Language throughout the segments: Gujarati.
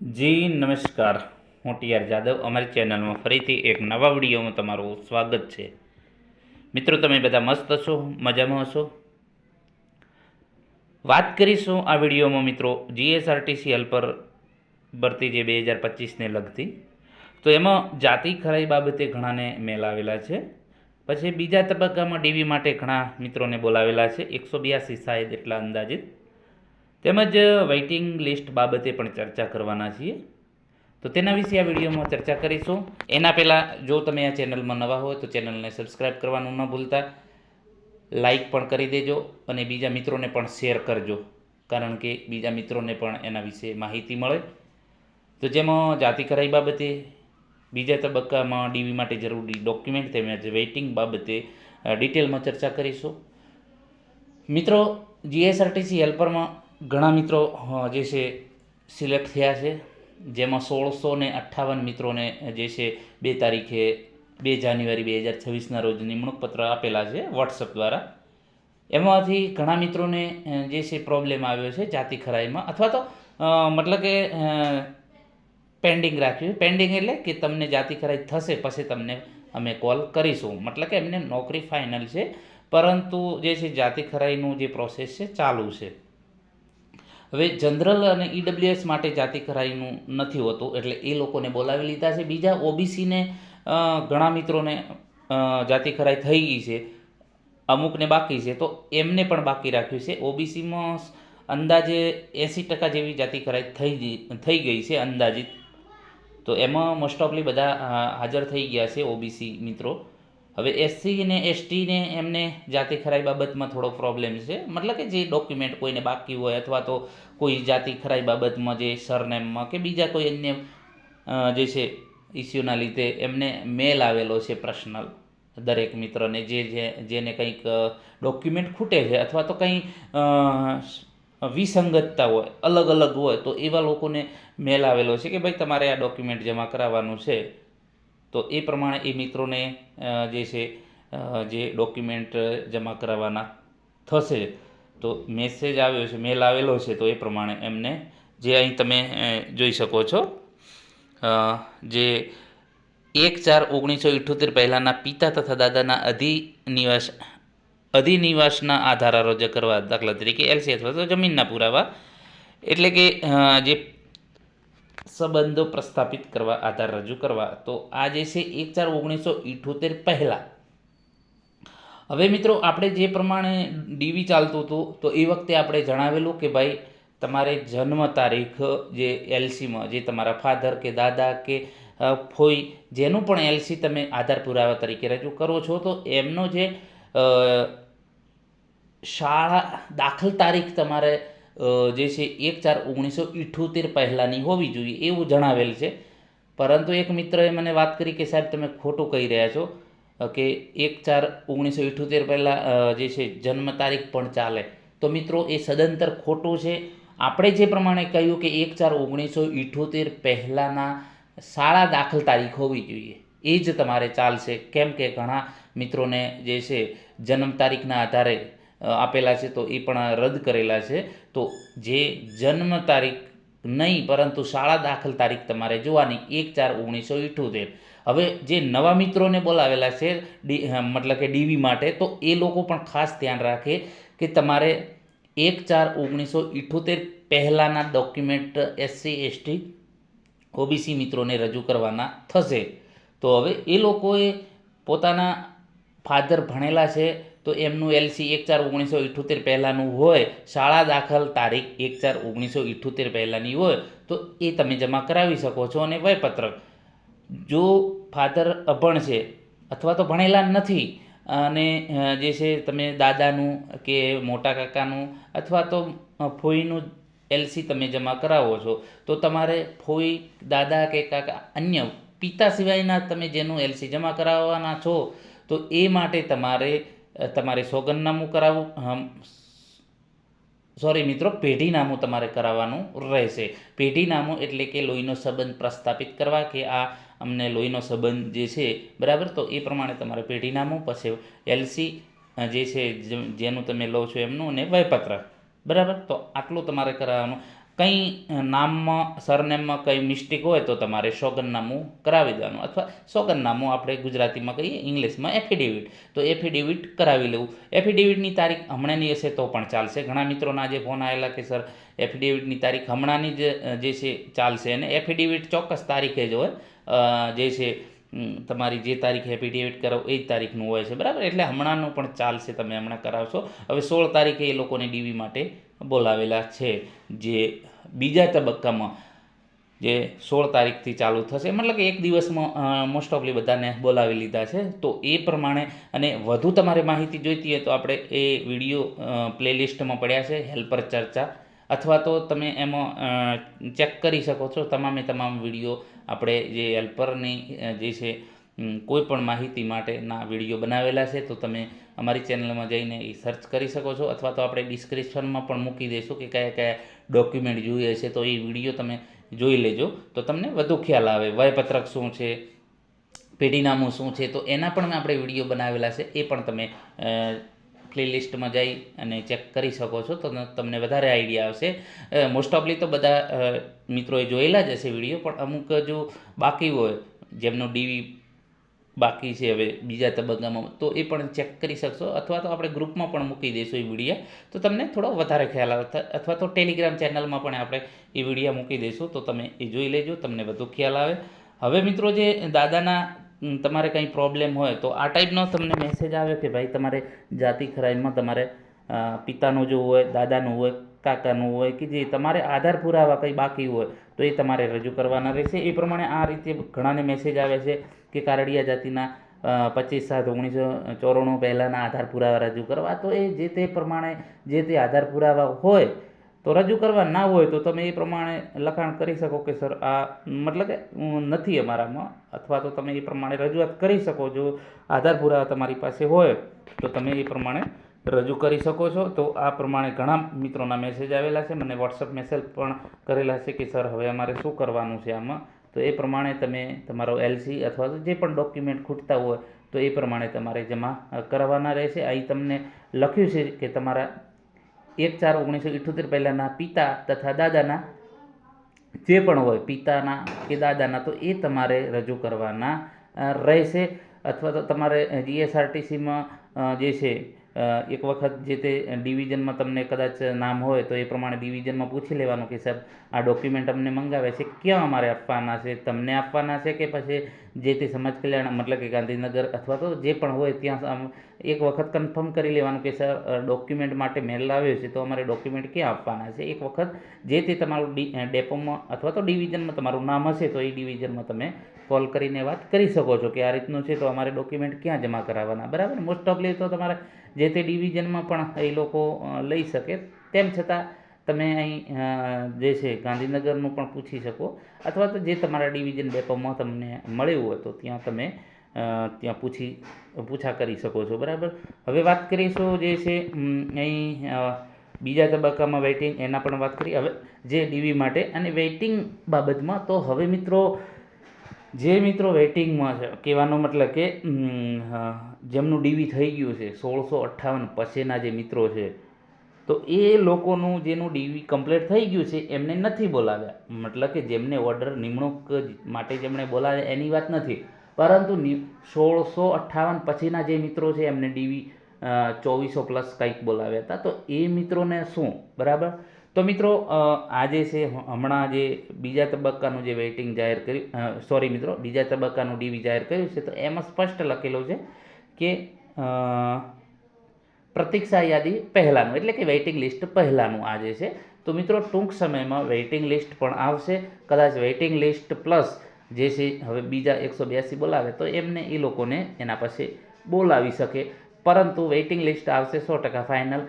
જી નમસ્કાર, હું ટીઆર જાદવ. અમારી ચેનલમાં ફરીથી એક નવા વિડીયોમાં તમારું સ્વાગત છે. મિત્રો, તમે બધા મસ્ત હશો, મજામાં હશો? વાત કરીશું આ વિડીયોમાં મિત્રો જીએસઆરટીસી હેલ્પર ભરતી જે 2025ને લગતી. તો એમાં જાતિ ખરાઈ બાબતે ઘણાને મેલ આવેલા છે. પછી બીજા તબક્કામાં ડીવી માટે ઘણા મિત્રોને બોલાવેલા છે, 182 શાયદ એટલા અંદાજિત. તેમજ વેઇટિંગ લિસ્ટ બાબતે પણ ચર્ચા કરવાના છીએ. તો તેના વિશે આ વિડીયોમાં ચર્ચા કરીશું. એના પહેલાં જો તમે આ ચેનલમાં નવા હોય તો ચેનલને સબસ્ક્રાઈબ કરવાનું ન ભૂલતા, લાઈક પણ કરી દેજો અને બીજા મિત્રોને પણ શેર કરજો, કારણ કે બીજા મિત્રોને પણ એના વિશે માહિતી મળે. તો જેમાં જાતિ ખરાઈ બાબતે, બીજા તબક્કામાં ડીવી માટે જરૂરી ડોક્યુમેન્ટ તેમજ વેઇટિંગ બાબતે ડિટેલમાં ચર્ચા કરીશું. મિત્રો, જીએસઆરટીસી હેલ્પરમાં ઘણા મિત્રો જે છે સિલેક્ટ થયા છે, જેમાં 1658 મિત્રોને જે છે 2 તારીખે 2 જાન્યુઆરી 2026ના રોજ નિમણૂક પત્ર આપેલા છે વોટ્સઅપ દ્વારા. એમાંથી ઘણા મિત્રોને જે છે પ્રોબ્લેમ આવ્યો છે જાતિ ખરાઈમાં, અથવા તો મતલબ કે પેન્ડિંગ રાખ્યું. પેન્ડિંગ એટલે કે તમને જાતિ ખરાઈ થશે પછી તમને અમે કોલ કરીશું, મતલબ કે એમને નોકરી ફાઇનલ છે, પરંતુ જે છે જાતિ ખરાઈનું જે પ્રોસેસ છે ચાલુ છે. હવે જનરલ અને ઈડબ્લ્યુએસ માટે જાતિ ખરાઈનું નથી હોતું, એટલે એ લોકોને બોલાવી લીધા છે. બીજા ઓબીસીને ઘણા મિત્રોને જાતિ ખરાઈ થઈ ગઈ છે, અમુકને બાકી છે, તો એમને પણ બાકી રાખ્યું છે. ઓબીસીમાં અંદાજે 80% જેવી જાતિ ખરાઈ થઈ ગઈ છે અંદાજિત. તો એમાં મોસ્ટ ઓફલી બધા હાજર થઈ ગયા છે ઓબીસી મિત્રો. હવે એસસી ને એસટીને એમને જાતિ ખરાઈ બાબતમાં થોડો પ્રોબ્લેમ છે, મતલબ કે જે ડોક્યુમેન્ટ કોઈને બાકી હોય, અથવા તો કોઈ જાતિ ખરાઈ બાબતમાં જે સરનેમમાં કે બીજા કોઈ અન્ય જે છે ઇસ્યુના લીધે એમને મેલ આવેલો છે પર્સનલ દરેક મિત્રને, જેને કંઈક ડોક્યુમેન્ટ ખૂટે છે અથવા તો કંઈ વિસંગતતા હોય, અલગ અલગ હોય, તો એવા લોકોને મેલ આવેલો છે કે ભાઈ તમારે આ ડોક્યુમેન્ટ જમા કરાવવાનું છે. તો એ પ્રમાણે એ મિત્રોને જે છે જે ડોક્યુમેન્ટ જમા કરાવવાના થશે. તો મેસેજ આવ્યો છે, મેલ આવેલો છે, તો એ પ્રમાણે એમને જે અહીં તમે જોઈ શકો છો, જે 1/4/1978 પહેલાંના પિતા તથા દાદાના અધિનિવાસના આધાર રજૂ કરવા, દાખલા તરીકે એલસી અથવા તો જમીનના પુરાવા, એટલે કે જે સંબંધો પ્રસ્થાપિત કરવા, આધાર રજૂ કરવા. તો આ જે છે 1/4/1978 પહેલાં. હવે મિત્રો, આપણે જે પ્રમાણે ડીવી ચાલતું હતું, તો એ વખતે આપણે જણાવેલું કે ભાઈ તમારે જન્મ તારીખ જે એલસીમાં, જે તમારા ફાધર કે દાદા કે ફોઈ જેનું પણ એલસી તમે આધાર પુરાવા તરીકે રજૂ કરો છો, તો એમનો જે શાળા દાખલ તારીખ તમારે જે છે 1/4/1978 પહેલાંની હોવી જોઈએ એવું જણાવેલ છે. પરંતુ એક મિત્રએ મને વાત કરી કે સાહેબ તમે ખોટું કહી રહ્યા છો, કે 1/4/1978 પહેલાં જે છે જન્મ તારીખ પણ ચાલે. તો મિત્રો, એ સદંતર ખોટું છે. આપણે જે પ્રમાણે કહ્યું કે 1/4/1978 પહેલાંના શાળા દાખલ તારીખ હોવી જોઈએ, એ જ તમારે ચાલશે. કેમ કે ઘણા મિત્રોને જે છે જન્મ તારીખના આધારે આપેલા છે, તો એ પણ રદ કરેલા છે. તો જે જન્મ તારીખ નહીં, પરંતુ શાળા દાખલ તારીખ તમારે જોવાની 1/4/1978. હવે જે નવા મિત્રોને બોલાવેલા છે મતલબ કે ડીવી માટે, તો એ લોકો પણ ખાસ ધ્યાન રાખે કે તમારે 1/4/1978 પહેલાંના ડોક્યુમેન્ટ એસસી એસટી ઓબીસી મિત્રોને રજૂ કરવાના થશે. તો હવે એ લોકોએ પોતાના ફાધર ભણેલા છે, તો એમનું એલસી 1/4/1978 પહેલાંનું હોય, શાળા દાખલ તારીખ 1/4/1978 પહેલાંની હોય, તો એ તમે જમા કરાવી શકો છો. અને વયપત્રક, જો ફાધર અભણ છે અથવા તો ભણેલા નથી, અને જે છે તમે દાદાનું કે મોટા કાકાનું અથવા તો ફોઈનું એલસી તમે જમા કરાવો છો, તો તમારે ફોઈ, દાદા કે કાકા, અન્ય પિતા સિવાયના તમે જેનું એલસી જમા કરાવવાના છો, તો એ માટે તમારે સોગંદનામું કરાવવું, મિત્રો, પેઢીનામું તમારે કરાવવાનું રહેશે. પેઢીનામું એટલે કે લોહીનો સંબંધ પ્રસ્થાપિત કરવા, કે આ અમને લોહીનો સંબંધ જે છે બરાબર, તો એ પ્રમાણે તમારે પેઢીનામું, પછી એલસી જે છે જેનું તમે લો છો એમનું, અને વયપત્રક બરાબર. તો આટલું તમારે કરાવવાનું. કંઈ નામમાં સરનેમમાં કંઈ મિસ્ટેક હોય તો તમારે સોગંદનામું કરાવી દેવાનું, અથવા સોગંદનામું આપણે ગુજરાતીમાં કહીએ, ઇંગ્લિશમાં એફિડેવિટ, તો એફિડેવિટ કરાવી લેવું. એફિડેવિટની તારીખ હમણાંની હશે તો પણ ચાલશે. ઘણા મિત્રોના જે ફોન આવેલા કે સર એફિડેવિટની તારીખ હમણાંની જે છે ચાલશે, અને એફિડેવિટ ચોક્કસ તારીખે જ હોય, જે છે તમારી જે તારીખે એફિડેવિટ કરાવો એ જ તારીખનું હોય છે, બરાબર. એટલે હમણાંનું પણ ચાલશે, તમે હમણાં કરાવશો. હવે 16 તારીખે એ લોકોને ડીવી માટે બોલાવેલા છે, જે બીજા તબક્કામાં જે 16 તારીખથી ચાલુ થશે, મતલબ કે એક દિવસમાં મોસ્ટ ઓફલી બધાને બોલાવી લીધા છે. તો એ પ્રમાણે, અને વધુ તમારે માહિતી જોઈતી હોય તો આપણે એ વિડીયો પ્લેલિસ્ટમાં પડ્યા છે, હેલ્પર ચર્ચા, અથવા તો તમે એમાં ચેક કરી શકો છો. તમામ વિડીયો આપણે જે હેલ્પરની જે છે કોઈ પણ માહિતી માટેના વિડીયો બનાવેલા છે, તો તમે અમારી ચેનલમાં જઈને એ સર્ચ કરી શકો છો, અથવા તો આપણે ડિસ્ક્રિપ્શનમાં પણ મૂકી દઈશું કે કયા કયા ડોક્યુમેન્ટ જોઈએ છે, તો એ વિડીયો તમે જોઈ લેજો તો તમને વધુ ખ્યાલ આવે. વયપત્રક શું છે, પેઢીનામું શું છે, તો એના પણ આપણે વિડીયો બનાવેલા છે, એ પણ તમે પ્લેલિસ્ટમાં જઈ અને ચેક કરી શકો છો, તો તમને વધારે આઈડિયા આવશે. મોસ્ટ ઓફલી તો બધા મિત્રોએ જોયેલા જ હશે વિડીયો, પણ અમુક જો બાકી હોય, જેમનો ડીવી બાકી છે હવે બીજા તબક્કામાં, તો એ પણ ચેક કરી શકશો, અથવા તો આપણે ગ્રુપમાં પણ મૂકી દઈશું એ વિડીયા, તો તમને થોડો વધારે ખ્યાલ આવે, અથવા તો ટેલિગ્રામ ચેનલમાં પણ આપણે એ વિડીયા મૂકી દઈશું, તો તમે એ જોઈ લેજો, તમને વધુ ખ્યાલ આવે. હવે મિત્રો, જે દાદાના તમારે કંઈ પ્રોબ્લેમ હોય તો આ ટાઈપનો તમને મેસેજ આવે કે ભાઈ તમારે જાતિ ખરાઈમાં તમારે પિતાનું જો હોય, દાદાનું હોય, કાકાનું હોય, કે જે તમારે આધાર પુરાવા કંઈ બાકી હોય તો એ તમારે રજૂ કરવાના રહેશે. એ પ્રમાણે આ રીતે ઘણાને મેસેજ આવે છે કે કારડિયા જાતિના 25/7/1994 પહેલાંના આધાર પુરાવા રજૂ કરવા, તો એ જે તે પ્રમાણે જે તે આધાર પુરાવા હોય તો રજૂ કરવા, ના હોય તો તમે એ પ્રમાણે લખાણ કરી શકો કે સર આ મતલબ કે નથી અમારામાં, અથવા તો તમે એ પ્રમાણે રજૂઆત કરી શકો. જો આધાર પુરાવા તમારી પાસે હોય તો તમે એ પ્રમાણે રજૂ કરી શકો છો. તો આ પ્રમાણે ઘણા મિત્રોના મેસેજ આવેલા છે, મને વોટ્સઅપ મેસેજ પણ કરેલા છે કે સર હવે અમારે શું કરવાનું છે આમાં. તો એ પ્રમાણે તમે તમારો એલસી અથવા તો જે પણ ડોક્યુમેન્ટ ખૂટતા હોય તો એ પ્રમાણે તમારે જમા કરવાના રહેશે. અહીં તમને લખ્યું છે કે તમારા 1/4/1978 પહેલાંના પિતા તથા દાદાના જે પણ હોય, પિતાના કે દાદાના, તો એ તમારે રજૂ કરવાના રહેશે. અથવા તો તમારે જીએસઆરટીસીમાં જે છે એક વખત જે તે ડિવિઝનમાં તમને કદાચ નામ હોય તો એ પ્રમાણે ડિવિઝનમાં પૂછી લેવાનું કે સર આ ડોક્યુમેન્ટ અમને મંગાવે છે, ક્યાં અમારે આપવાના છે, તમને આપવાના છે કે પછી જે તે સમાજ કલ્યાણ મતલબ કે ગાંધીનગર અથવા તો જે પણ હોય ત્યાં એક વખત કન્ફર્મ કરી લેવાનું કે સર ડોક્યુમેન્ટ માટે મેલ આવ્યો છે તો અમારે ડોક્યુમેન્ટ ક્યાં આપવાના છે. એક વખત જે તે તમારું ડેપોમાં અથવા તો ડિવિઝનમાં તમારું નામ હશે તો એ ડિવિઝનમાં તમે કોલ કરીને વાત કરી શકો છો કે આ રીતનું છે, તો અમારે ડોક્યુમેન્ટ ક્યાં જમા કરાવવાના, બરાબર. મોસ્ટ ઓફલી તો તમારે જે તે ડિવિઝનમાં પણ એ લોકો લઈ શકે. તેમ છતાં તમે અહીં જે છે ગાંધીનગરનું પણ પૂછી શકો, અથવા તો જે તમારા ડિવિઝન ડેપોમાં તમને મળ્યું હોય તો ત્યાં તમે ત્યાં પૂછા કરી શકો છો, બરાબર. હવે વાત કરીશું જે છે અહીં બીજા તબક્કામાં વેઇટિંગ, એના પણ વાત કરી. હવે જે ડીવી માટે અને વેઇટિંગ બાબતમાં, તો હવે મિત્રો જે મિત્રો વેઇટિંગમાં છે, કહેવાનો મતલબ કે જેમનું ડીવી થઈ ગયું છે 1658 પછીના જે મિત્રો છે, તો એ લોકોનું જેનું ડીવી કમ્પ્લીટ થઈ ગયું છે એમને નથી બોલાવ્યા. મતલબ કે જેમને ઓર્ડર નિમણૂક માટે જેમણે બોલાવ્યા એની વાત નથી, પરંતુ 1658 પછીના જે મિત્રો છે એમને ડીવી 2400+ કંઈક બોલાવ્યા હતા. તો એ મિત્રોને શું, બરાબર. તો મિત્રો આજે છે હમણાં જે બીજા તબક્કાનું જે વેઇટિંગ જાહેર કર્યું, સોરી મિત્રો, બીજા તબક્કાનું ડીવી જાહેર કર્યું છે, તો એમાં સ્પષ્ટ લખેલું છે કે પ્રતીક્ષા યાદી પહેલાંનું, એટલે કે વેઇટિંગ લિસ્ટ પહેલાંનું આજે છે. તો મિત્રો ટૂંક સમયમાં વેઇટિંગ લિસ્ટ પણ આવશે. કદાચ વેઇટિંગ લિસ્ટ પ્લસ જે છે હવે બીજા 182 બોલાવે તો એમને એ લોકોને એના પાસે બોલાવી શકે, પરંતુ વેઇટિંગ લિસ્ટ આવશે 100% ફાઇનલ.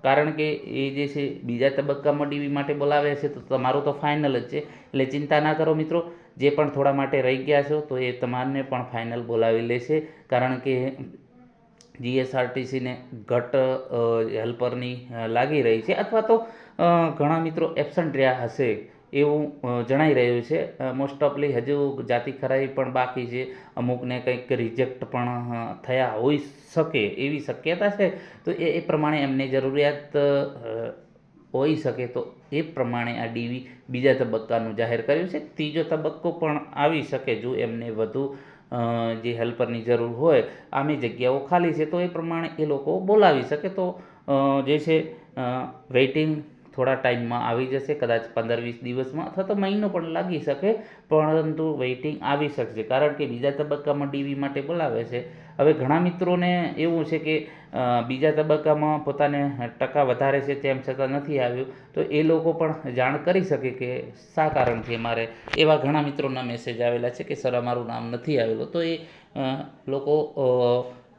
કારણ કે એ જે છે બીજા તબક્કામાં ડીવી માટે બોલાવે છે તો તમારું તો ફાઇનલ જ છે, એટલે ચિંતા ના કરો મિત્રો. જે પણ થોડા માટે રહી ગયા છો તો એ તમારને પણ ફાઇનલ બોલાવી લેશે, કારણ કે જીએસઆરટીસીને ઘટ હેલ્પરની લાગી રહી છે, અથવા તો ઘણા મિત્રો એબસન્ટ રહ્યા હશે એવું જણાઈ રહ્યું છે. મોસ્ટ ઓફલી હજુ જાતિ ખરાઈ પણ બાકી છે, અમુકને કંઈક રિજેક્ટ પણ થયા હોઈ શકે એવી શક્યતા છે. તો એ પ્રમાણે એમને જરૂરિયાત હોઈ શકે તો એ પ્રમાણે આ ડીવી બીજા તબક્કાનું જાહેર કર્યું છે. ત્રીજો તબક્કો પણ આવી શકે જો એમને વધુ જે હેલ્પરની જરૂર હોય, આમી જગ્યાઓ ખાલી છે તો એ પ્રમાણે એ લોકો બોલાવી શકે. તો જે છે વેઇટિંગ થોડા ટાઈમમાં આવી જશે, કદાચ 15-20 દિવસમાં અથવા તો મહિનો પણ લાગી શકે, પરંતુ વેઇટિંગ આવી શકશે કારણ કે બીજા તબક્કામાં ડીવી માટે બોલાવે છે. હવે ઘણા મિત્રોને એવું છે કે બીજા તબક્કામાં પોતાને ટકા વધારે છે તેમ છતાં નથી આવ્યું, તો એ લોકો પણ જાણ કરી શકે કે શા કારણથી મારે. એવા ઘણા મિત્રોના મેસેજ આવેલા છે કે સર અમારું નામ નથી આવેલું, તો એ લોકો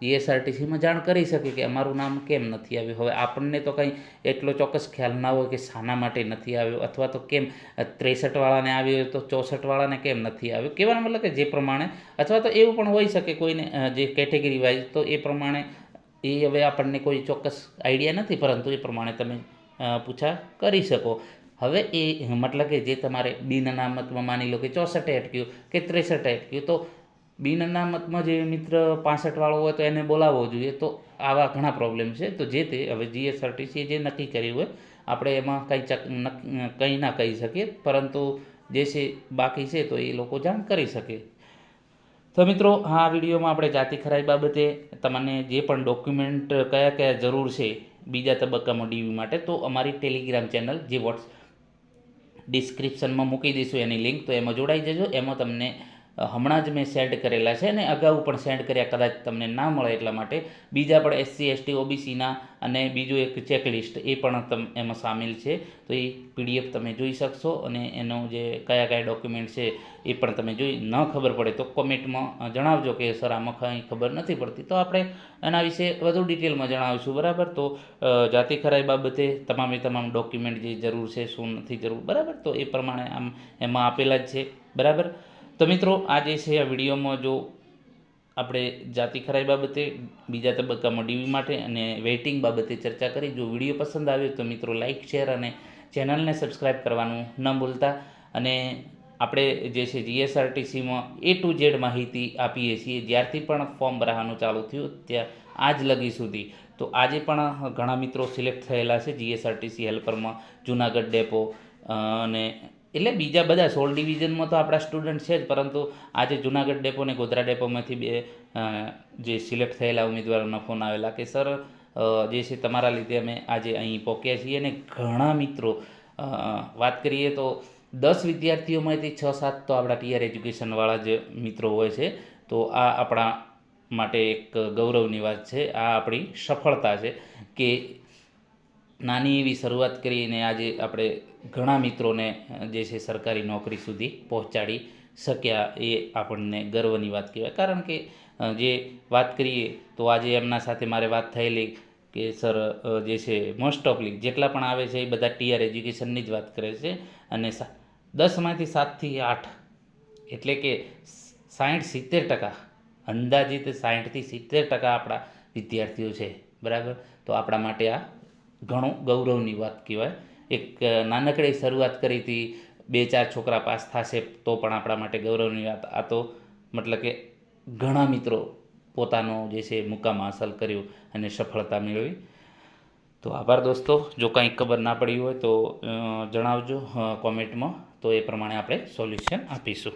જીએસઆરટીસીમાં જાણ કરી શકે કે અમારું નામ કેમ નથી આવ્યું. હવે આપણને તો કંઈ એટલો ચોક્કસ ખ્યાલ ના હોય કે શાના માટે નથી આવ્યો, અથવા તો કેમ 63વાળાને આવ્યો હોય તો 64વાળાને કેમ નથી આવ્યો. કહેવાનો મતલબ કે જે પ્રમાણે, અથવા તો એવું પણ હોઈ શકે કોઈને જે કેટેગરી વાઇઝ, તો એ પ્રમાણે એ હવે આપણને કોઈ ચોક્કસ આઈડિયા નથી, પરંતુ એ પ્રમાણે તમે પૂછા કરી શકો. હવે એ મતલબ કે જે તમારે બિન અનામતમાં માની લો કે 64 અટક્યું કે 63 અટક્યું, તો બિન અનામતમાં જે મિત્ર 65વાળો હોય તો એને બોલાવવો જોઈએ. તો આવા ઘણા પ્રોબ્લેમ છે. તો જે તે હવે જીએસઆરટીસીએ જે નક્કી કર્યું હોય આપણે એમાં કંઈ ના કહી શકીએ, પરંતુ જે છે બાકી છે તો એ લોકો જાણ કરી શકે. તો મિત્રો, આ વિડીયોમાં આપણે જાતિ ખરાઈ બાબતે તમને જે પણ ડોક્યુમેન્ટ કયા જરૂર છે બીજા તબક્કામાં ડીવી માટે, તો અમારી ટેલિગ્રામ ચેનલ જે ડિસ્ક્રિપ્શનમાં મૂકી દઈશું એની લિંક, તો એમાં જોડાઈ જજો. એમાં તમને હમણાં જ મેં સેન્ડ કરેલા છે અને અગાઉ પણ સેન્ડ કર્યા, કદાચ તમને ના મળે એટલા માટે. બીજા પણ SC ST OBCના અને બીજું એક ચેકલિસ્ટ એ પણ એમાં સામેલ છે. તો એ PDF તમે જોઈ શકશો અને એનો જે કયા ડોક્યુમેન્ટ છે એ પણ તમે જોઈ. ન ખબર પડે તો કોમેન્ટમાં જણાવજો કે સર આમાં કંઈ ખબર નથી પડતી, તો આપણે એના વિશે વધુ ડિટેલમાં જણાવીશું. બરાબર. તો જાતિ ખરાઈ બાબતે તમામ ડોક્યુમેન્ટ જે જરૂર છે, શું નથી જરૂર, બરાબર, તો એ પ્રમાણે એમાં આપેલા જ છે. બરાબર. તો મિત્રો, આ જે છે આ વિડીયોમાં જો આપણે જાતિ ખરાઈ બાબતે બીજા તબક્કામાં ડીવી માટે અને વેઇટિંગ બાબતે ચર્ચા કરી. જો વિડીયો પસંદ આવ્યો તો મિત્રો લાઇક, શેર અને ચેનલને સબસ્ક્રાઈબ કરવાનું ન ભૂલતા. અને આપણે જે છે જીએસઆરટીસીમાં A to Z માહિતી આપીએ છીએ, જ્યારથી પણ ફોર્મ ભરવાનું ચાલુ થયું ત્યાં આજ લગી સુધી. તો આજે પણ ઘણા મિત્રો સિલેક્ટ થયેલા છે જીએસઆરટીસી હેલ્પરમાં, જુનાગઢ ડેપો અને એટલે બીજા બધા 16 ડિવિઝનમાં તો આપણા સ્ટુડન્ટ છે જ, પરંતુ આજે જુનાગઢ ડેપો અને ગોધરા ડેપોમાંથી બે જે સિલેક્ટ થયેલા ઉમેદવારોના ફોન આવેલા કે સર જે છે તમારા લીધે અમે આજે અહીં પહોંચ્યા છીએ. અને ઘણા મિત્રો વાત કરીએ તો 10 વિદ્યાર્થીઓમાંથી 6-7 તો આપણા ટીઆર એજ્યુકેશનવાળા જ મિત્રો હોય છે. તો આ આપણા માટે એક ગૌરવની વાત છે, આ આપણી સફળતા છે કે નાની એવી શરૂઆત કરીને આજે આપણે ઘણા મિત્રોને જે છે સરકારી નોકરી સુધી પહોંચાડી શક્યા. એ આપણને ગર્વની વાત કહેવાય. કારણ કે જે વાત કરીએ તો આજે એમના સાથે મારે વાત થયેલી કે સર જે છે મોસ્ટ ઓફલી જેટલા પણ આવે છે એ બધા ટીઆર એજ્યુકેશનની જ વાત કરે છે. અને 10માંથી 7થી 8 એટલે કે 60-70% અંદાજિત 60-70% આપણા વિદ્યાર્થીઓ છે. બરાબર. તો આપણા માટે આ ઘણું ગૌરવની વાત કહેવાય. એક નાનકડી શરૂઆત કરી હતી, 2-4 છોકરા પાસ થશે તો પણ આપણા માટે ગૌરવની વાત. આ તો મતલબ કે ઘણા મિત્રો પોતાનો જે છે મુકામ હાંસલ કર્યું અને સફળતા મેળવી. તો આભાર દોસ્તો. જો કંઈ ખબર ના પડી હોય તો જણાવજો કોમેન્ટમાં, તો એ પ્રમાણે આપણે સોલ્યુશન આપીશું.